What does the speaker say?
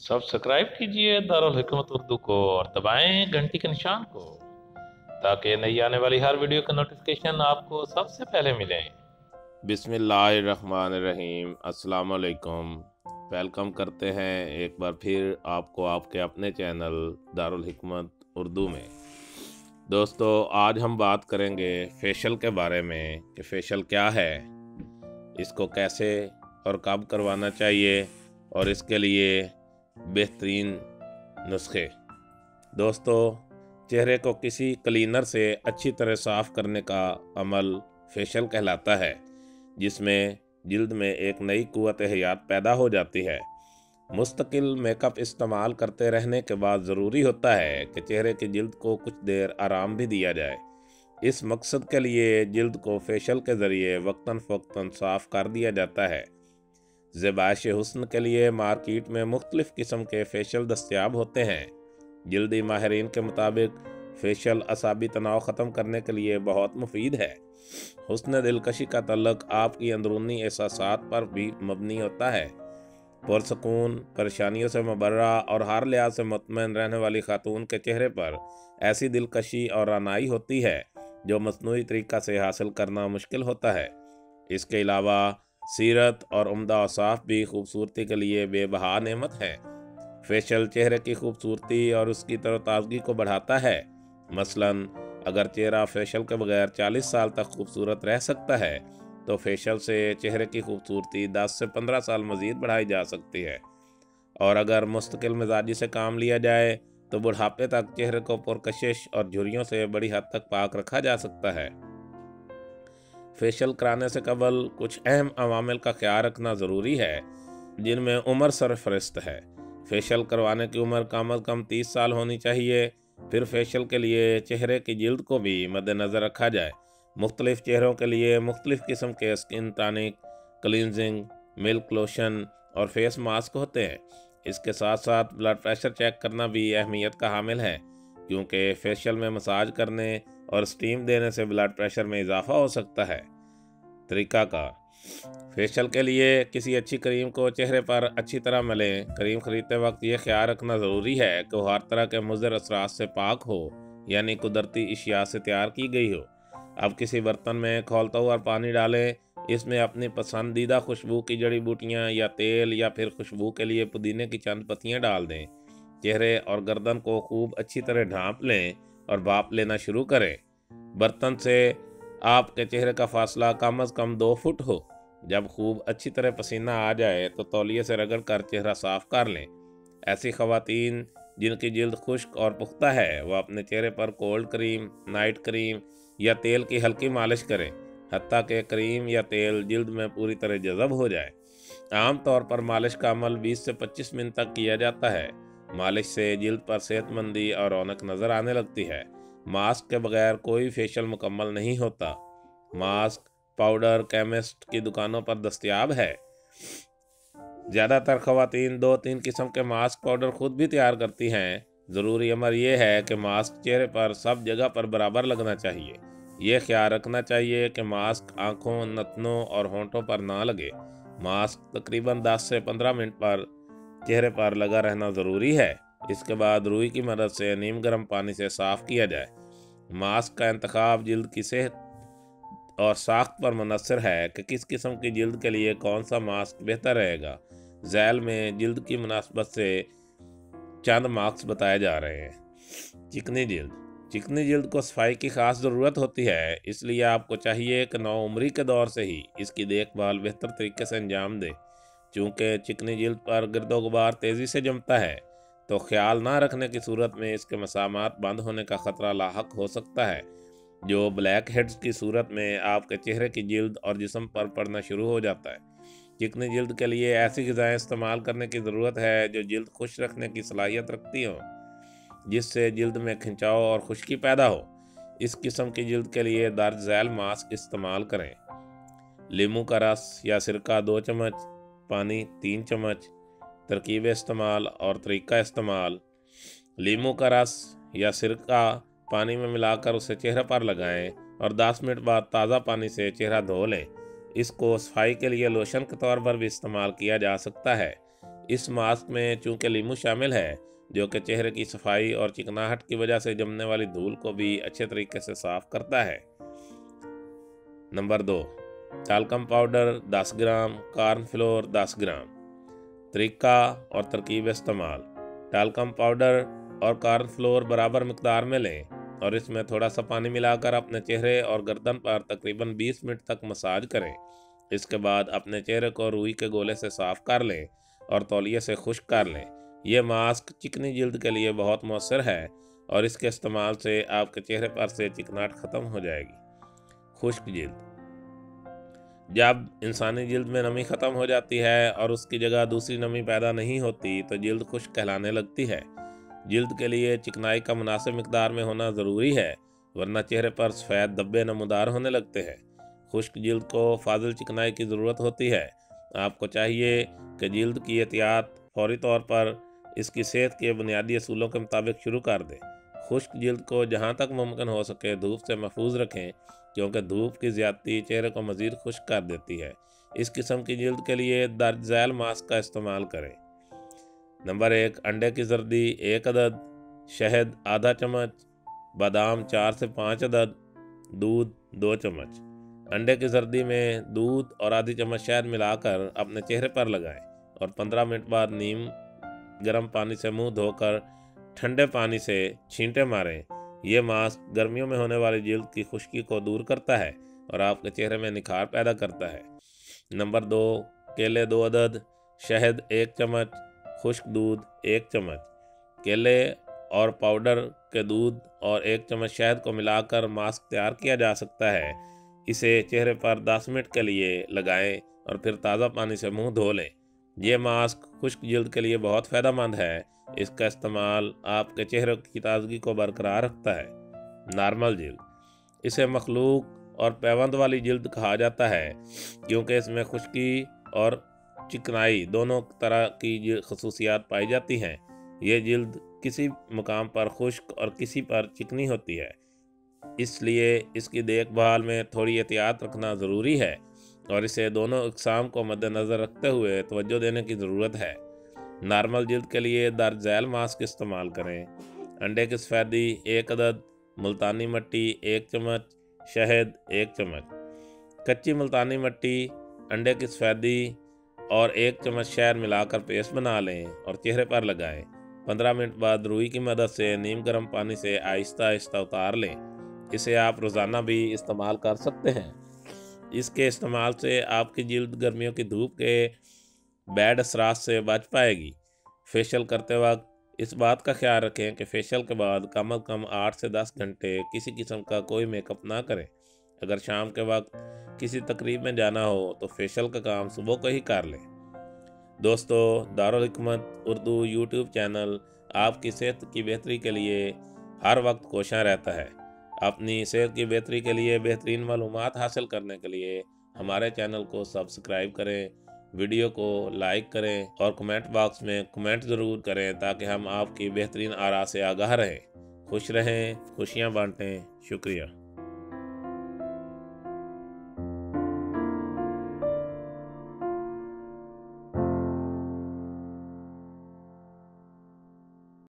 Subscribe कीजिए दारुल हिकमत उर्दू को और दबाएं घंटी के निशान को ताकि नई आने वाली हर वीडियो का नोटिफिकेशन आपको सबसे पहले मिले। बिस्मिल्लाहिर्रहमानिर्रहीम। अस्सलाम वालेकुम। वेलकम करते हैं एक बार फिर आपको आपके अपने चैनल दारुल हिकमत उर्दू में। दोस्तों, आज हम बात करेंगे फेशियल के बारे में कि फेशियल क्या है, इसको कैसे और कब करवाना चाहिए और इसके लिए बेहतरीन नुस्खे। दोस्तों, चेहरे को किसी क्लीनर से अच्छी तरह साफ़ करने का अमल फेशियल कहलाता है, जिसमें जिल्द में एक नई कुव्वत हयात पैदा हो जाती है। मुस्तकिल मेकअप इस्तेमाल करते रहने के बाद ज़रूरी होता है कि चेहरे की जिल्द को कुछ देर आराम भी दिया जाए। इस मकसद के लिए जिल्द को फेशियल के ज़रिए वक्तन फ़वक्तन साफ़ कर दिया जाता है। ज़ेबाइश हुस्न के लिए मार्केट में मुख्तलिफ़ किस्म के फेशियल दस्तयाब होते हैं। जल्दी माहिरीन के मुताबिक फेशियल असाबी तनाव ख़त्म करने के लिए बहुत मुफीद है। हुस्न दिलकशी का तल्लुक़ आपकी अंदरूनी एहसासात पर भी मबनी होता है। पुरसकून, परेशानियों से मुबर्रा और हर लिहाज से मुतमईन रहने वाली खातून के चेहरे पर ऐसी दिलकशी और रानाई होती है जो मसनूई तरीक़ा से हासिल करना मुश्किल होता है। इसके अलावा सीरत और उम्दा औसाफ भी खूबसूरती के लिए बेबहा नेमत है। फेशियल चेहरे की खूबसूरती और उसकी तरोताज़गी को बढ़ाता है। मसलन अगर चेहरा फेशियल के बगैर 40 साल तक खूबसूरत रह सकता है, तो फेशियल से चेहरे की खूबसूरती 10 से 15 साल मज़ीद बढ़ाई जा सकती है। और अगर मुस्तकिल मिजाजी से काम लिया जाए तो बुढ़ापे तक चेहरे को पुरकशिश और झुर्रियों से बड़ी हद तक पाक रखा जा सकता है। फेशियल कराने से कबल कुछ अहम अवामिल का ख्याल रखना ज़रूरी है, जिनमें उम्र सरफहरिस्त है। फेशियल करवाने की उम्र कम अज़ कम 30 साल होनी चाहिए। फिर फेशियल के लिए चेहरे की जिल्द को भी मद्देनज़र रखा जाए। मुख्तलिफ़ चेहरों के लिए मुख्तलिफ़ किस्म के skin tonic, cleansing, milk lotion और फेस मास्क होते हैं। इसके साथ साथ ब्लड प्रेशर चेक करना भी अहमियत का हामिल है, क्योंकि फेशियल में मसाज करने और स्टीम देने से ब्लड प्रेशर में इजाफा हो सकता है। तरीक़ाकार: फेशियल के लिए किसी अच्छी क्रीम को चेहरे पर अच्छी तरह मलें। क्रीम खरीदते वक्त ये ख्याल रखना ज़रूरी है कि वो हर तरह के मुज़र असरात से पाक हो, यानी कुदरती अशिया से तैयार की गई हो। अब किसी बर्तन में खौलता हुआ पानी डालें। इसमें अपनी पसंदीदा खुशबू की जड़ी बूटियाँ या तेल, या फिर खुशबू के लिए पुदीने की चंद पत्तियाँ डाल दें। चेहरे और गर्दन को खूब अच्छी तरह ढाँप लें और भाप लेना शुरू करें। बर्तन से आपके चेहरे का फासला कम अज़ कम 2 फुट हो। जब खूब अच्छी तरह पसीना आ जाए तो तौलिए से रगड़ कर चेहरा साफ़ कर लें। ऐसी ख़वातीन जिनकी जिल्द खुश्क और पुख्ता है, वह अपने चेहरे पर कोल्ड क्रीम, नाइट क्रीम या तेल की हल्की मालिश करें, हत्ता कि क्रीम या तेल जिल्द में पूरी तरह जज़ब हो जाए। आम तौर पर मालिश का अमल 20 से 25 मिनट तक किया जाता है। मालिश से जिल्द पर सेहतमंदी और रौनक नज़र आने लगती है। मास्क के बगैर कोई फेशियल मुकम्मल नहीं होता। मास्क पाउडर केमिस्ट की दुकानों पर दस्तयाब है। ज़्यादातर ख़वातीन 2-3 किस्म के मास्क पाउडर खुद भी तैयार करती हैं। ज़रूरी अमर यह है कि मास्क चेहरे पर सब जगह पर बराबर लगना चाहिए। ये ख्याल रखना चाहिए कि मास्क आँखों, नथनों और होंठों पर ना लगे। मास्क तकरीबन 10 से 15 मिनट पर चेहरे पर लगा रहना ज़रूरी है। इसके बाद रुई की मदद से नीम गर्म पानी से साफ़ किया जाए। मास्क का इंतखाब जिल्द की सेहत और साख्त पर मुनहसर है कि किस किस्म की जिल्द के लिए कौन सा मास्क बेहतर रहेगा। झैल में जिल्द की मुनासबत से चंद मास्क बताए जा रहे हैं। चिकनी जिल्द: चिकनी जिल्द को सफाई की ख़ास ज़रूरत होती है, इसलिए आपको चाहिए कि नौउम्री के दौर से ही इसकी देखभाल बेहतर तरीके से अंजाम दें। चूँकि चिकनी जिल्द पर गिरदो गुबार तेज़ी से जमता है, तो ख्याल ना रखने की सूरत में इसके मसामात बंद होने का ख़तरा लाहक हो सकता है, जो ब्लैक हेड्स की सूरत में आपके चेहरे की जिल्द और जिस्म पर पड़ना शुरू हो जाता है। चिकनी जिल्द के लिए ऐसी ग़िज़ाएँ इस्तेमाल करने की ज़रूरत है जो जिल्द खुश रखने की सलाहियत रखती हों, जिससे जिल्द में खिंचाव और खुश्की पैदा हो। इस किस्म की जिल्द के लिए दर्ज झैल मास्क इस्तेमाल करें। लीमू का रस या सिरका 2 चम्मच, पानी 3 चम्मच। तरकीब इस्तेमाल और तरीक़ा इस्तेमाल: लीमू का रस या सिरका पानी में मिलाकर उसे चेहरे पर लगाएं और 10 मिनट बाद ताज़ा पानी से चेहरा धो लें। इसको सफाई के लिए लोशन के तौर पर भी इस्तेमाल किया जा सकता है। इस मास्क में चूँकि लीमू शामिल है जो कि चेहरे की सफाई और चिकनाहट की वजह से जमने वाली धूल को भी अच्छे तरीके से साफ करता है। नंबर 2, टाल्कम पाउडर 10 ग्राम, कॉर्नफ्लोर 10 ग्राम। तरीका और तरकीब इस्तेमाल। टाल्कम पाउडर और कॉर्नफ्लोर बराबर मिकदार में लें और इसमें थोड़ा सा पानी मिलाकर अपने चेहरे और गर्दन पर तकरीबन 20 मिनट तक मसाज करें। इसके बाद अपने चेहरे को रुई के गोले से साफ़ कर लें और तौलिए से खुश्क कर लें। ये मास्क चिकनी जल्द के लिए बहुत मौसर है और इसके इस्तेमाल से आपके चेहरे पर से चिकनाहट ख़त्म हो जाएगी। खुश्क जल्द। जब इंसानी जल्द में नमी ख़त्म हो जाती है और उसकी जगह दूसरी नमी पैदा नहीं होती तो जल्द खुश्क कहलाने लगती है। जल्द के लिए चिकनाई का मुनासिब मिकदार में होना ज़रूरी है, वरना चेहरे पर सफ़ेद धब्बे नमूदार होने लगते हैं। खुश्क जल्द को फाजिल चिकनाई की ज़रूरत होती है। आपको चाहिए कि जल्द की एहतियात फौरी तौर पर इसकी सेहत के बुनियादी असूलों के मुताबिक शुरू कर दें। खुश्क जल्द को जहाँ तक मुमकिन हो सके धूप से महफूज रखें, क्योंकि धूप की ज़्यादती चेहरे को मज़ीद खुश्क कर देती है। इस किस्म की जल्द के लिए दर्ज झैल मास्क का इस्तेमाल करें। नंबर 1, अंडे की जर्दी 1 अदद, शहद आधा चम्मच, बादाम 4 से 5 अदद, दूध 2 चम्मच। अंडे की जर्दी में दूध और आधी चम्मच शहद मिलाकर अपने चेहरे पर लगाएं और 15 मिनट बाद नीम गर्म पानी से मुंह धोकर ठंडे पानी से छींटे मारें। ये मास्क गर्मियों में होने वाली जल्द की खुश्की को दूर करता है और आपके चेहरे में निखार पैदा करता है। नंबर 2, केले 2 अदद, शहद 1 चम्मच, खुश्क दूध 1 चम्मच। केले और पाउडर के दूध और 1 चम्मच शहद को मिलाकर मास्क तैयार किया जा सकता है। इसे चेहरे पर 10 मिनट के लिए लगाएं और फिर ताज़ा पानी से मुंह धो लें। ये मास्क खुश्क जल्द के लिए बहुत फ़ायदेमंद है। इसका इस्तेमाल आपके चेहरे की ताजगी को बरकरार रखता है। नॉर्मल जल्द, इसे मखलूक और पैबंद वाली जल्द कहा जाता है क्योंकि इसमें खुश्की और चिकनाई दोनों तरह की खसूसियात पाई जाती हैं। ये जल्द किसी मुकाम पर खुश्क और किसी पर चिकनी होती है, इसलिए इसकी देखभाल में थोड़ी एहतियात रखना ज़रूरी है और इसे दोनों इकसाम को मद्देनज़र रखते हुए तवज्जो देने की ज़रूरत है। नॉर्मल जल्द के लिए दर्ज झैल मास्क इस्तेमाल करें। अंडे की सफ़ेदी 1 अदद, मुल्तानी मिट्टी 1 चम्मच, शहद 1 चम्मच। कच्ची मुल्तानी मिट्टी, अंडे की सफ़ेदी और 1 चम्मच शहद मिलाकर पेस्ट बना लें और चेहरे पर लगाएं। 15 मिनट बाद रुई की मदद से नीम गर्म पानी से आहिस्ता आहिस्ता उतार लें। इसे आप रोज़ाना भी इस्तेमाल कर सकते हैं। इसके इस्तेमाल से आपकी जल्द गर्मियों की धूप के बैड असरात से बच पाएगी। फेशियल करते वक्त इस बात का ख्याल रखें कि फेशियल के बाद कम अज़ कम 8 से 10 घंटे किसी किस्म का कोई मेकअप ना करें। अगर शाम के वक्त किसी तकरीब में जाना हो तो फेशियल का काम सुबह को ही कर लें। दोस्तों, दारुल हिकमत उर्दू यूट्यूब चैनल आपकी सेहत की बेहतरी के लिए हर वक्त कोशिश रहता है। अपनी सेहत की बेहतरी के लिए बेहतरीन मालूमात हासिल करने के लिए हमारे चैनल को सब्सक्राइब करें, वीडियो को लाइक करें और कमेंट बॉक्स में कमेंट ज़रूर करें ताकि हम आपकी बेहतरीन आरा से आगाह रहें। खुश रहें, खुशियाँ बांटें। शुक्रिया।